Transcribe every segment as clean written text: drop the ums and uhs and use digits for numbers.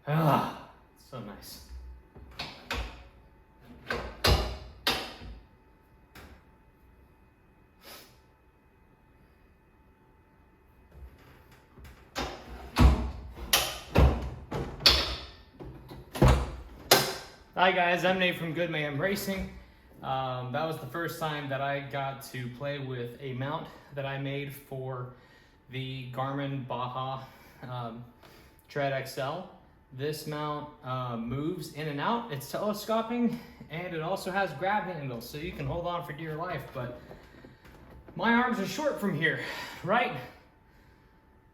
Ah, so nice. Hi guys, I'm Nate from Good Man Racing. That was the first time that I got to play with a mount that I made for the Garmin Baja Tread XL. This mount moves in and out, it's telescoping, and it also has grab handles, so you can hold on for dear life, but my arms are short from here, right?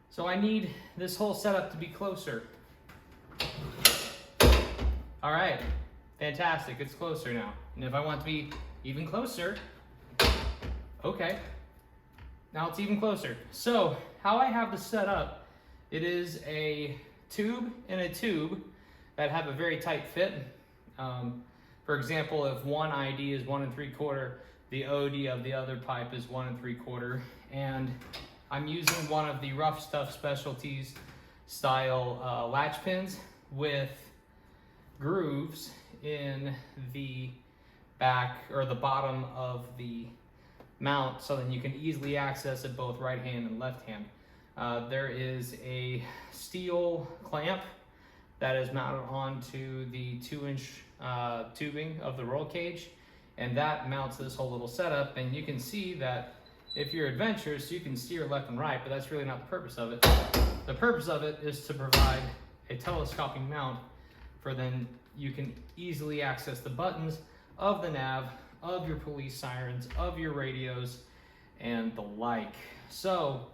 So I need this whole setup to be closer. All right. Fantastic, it's closer now. And if I want to be even closer, okay, now it's even closer. So how I have this set up, it is a tube and a tube that have a very tight fit. For example, if one ID is 1 3/4, the OD of the other pipe is 1 3/4. And I'm using one of the Rough Stuff Specialties style latch pins with grooves in the back or the bottom of the mount so that you can easily access it both right hand and left hand. There is a steel clamp that is mounted onto the 2-inch tubing of the roll cage, and that mounts this whole little setup. And you can see that if you're adventurous, you can steer left and right, but that's really not the purpose of it. The purpose of it is to provide a telescoping mount for then you can easily access the buttons of the nav, of your police sirens, of your radios, and the like. So,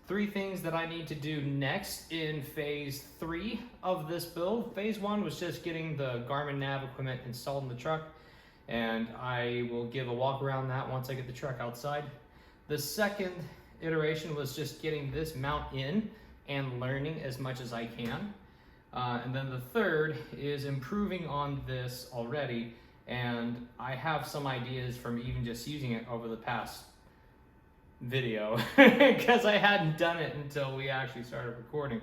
3 things that I need to do next in phase 3 of this build. Phase 1 was just getting the Garmin nav equipment installed in the truck, and I will give a walk around that once I get the truck outside. The second iteration was just getting this mount in and learning as much as I can. And then the third is improving on this already, and I have some ideas from even just using it over the past video because I hadn't done it until we actually started recording.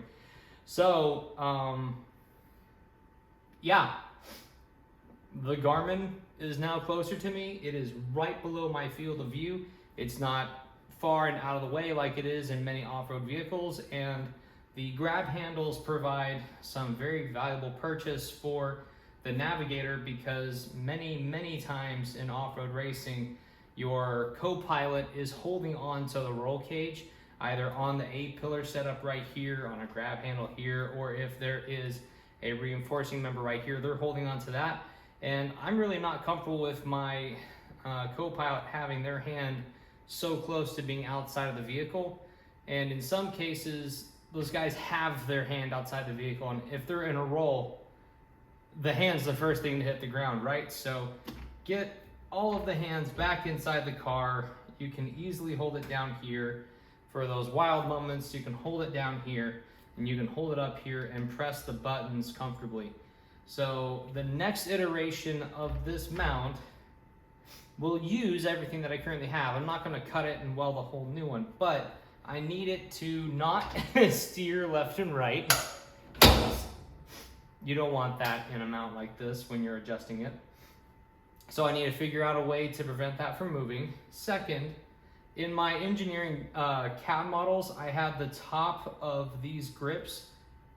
So yeah, the Garmin is now closer to me. It is right below my field of view. It's not far and out of the way like it is in many off-road vehicles, and the grab handles provide some very valuable purchase for the navigator because many times in off-road racing, your co-pilot is holding on to the roll cage, either on the A-pillar setup right here, on a grab handle here, or if there is a reinforcing member right here, they're holding on to that. And I'm really not comfortable with my co-pilot having their hand so close to being outside of the vehicle. And in some cases, those guys have their hand outside the vehicle, and if they're in a roll, the hand's the first thing to hit the ground, right? So get all of the hands back inside the car. You can easily hold it down here. For those wild moments, you can hold it down here, and you can hold it up here and press the buttons comfortably. So the next iteration of this mount will use everything that I currently have. I'm not gonna cut it and weld a whole new one, but I need it to not steer left and right. You don't want that in a mount like this when you're adjusting it. So I need to figure out a way to prevent that from moving. Second, in my engineering cab models, I have the top of these grips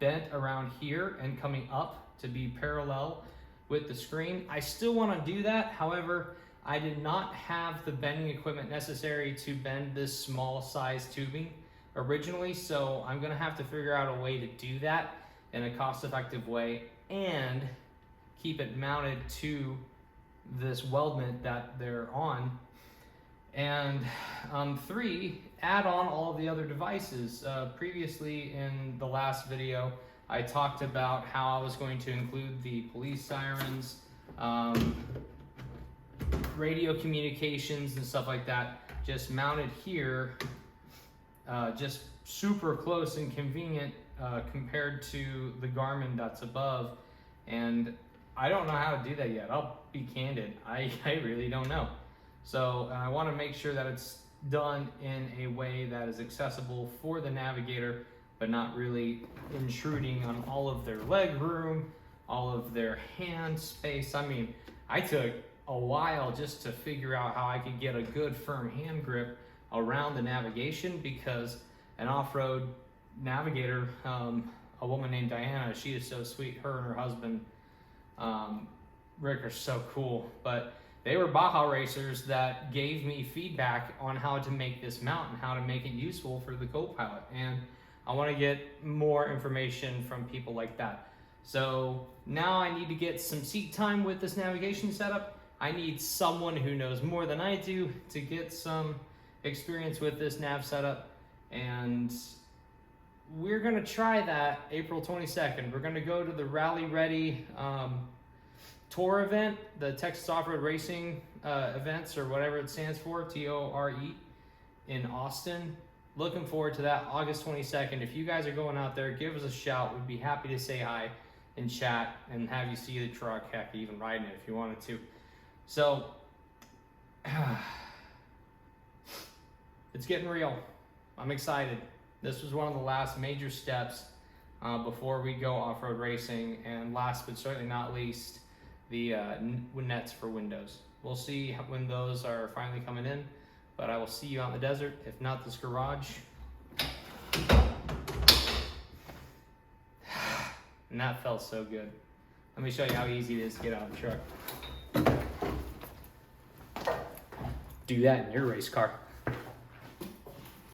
bent around here and coming up to be parallel with the screen. I still want to do that. However, I did not have the bending equipment necessary to bend this small size tubing originally, so I'm gonna have to figure out a way to do that in a cost-effective way and keep it mounted to this weldment that they're on. And 3, add on all of the other devices. Previously in the last video, I talked about how I was going to include the police sirens, radio communications and stuff like that, just mounted here, just super close and convenient compared to the Garmin that's above. And I don't know how to do that yet. I'll be candid, I really don't know. So I want to make sure that it's done in a way that is accessible for the navigator but not really intruding on all of their leg room, all of their hand space. I mean, I took a while just to figure out how I could get a good firm hand grip around the navigation, because an off-road navigator, a woman named Diana, she is so sweet. Her and her husband, Rick, are so cool. But they were Baja racers that gave me feedback on how to make this mount and how to make it useful for the co-pilot. And I want to get more information from people like that. So now I need to get some seat time with this navigation setup. I need someone who knows more than I do to get some experience with this nav setup. And we're gonna try that April 22nd. We're gonna go to the Rally Ready tour event, the Texas Off-Road Racing events, or whatever it stands for, TORE, in Austin. Looking forward to that, August 22nd. If you guys are going out there, give us a shout. We'd be happy to say hi and chat and have you see the truck, heck, even riding it if you wanted to. So, it's getting real. I'm excited. This was one of the last major steps before we go off-road racing. And last but certainly not least, the nets for windows. We'll see when those are finally coming in, but I will see you out in the desert, if not this garage. And that felt so good. Let me show you how easy it is to get out of the truck. Do that in your race car.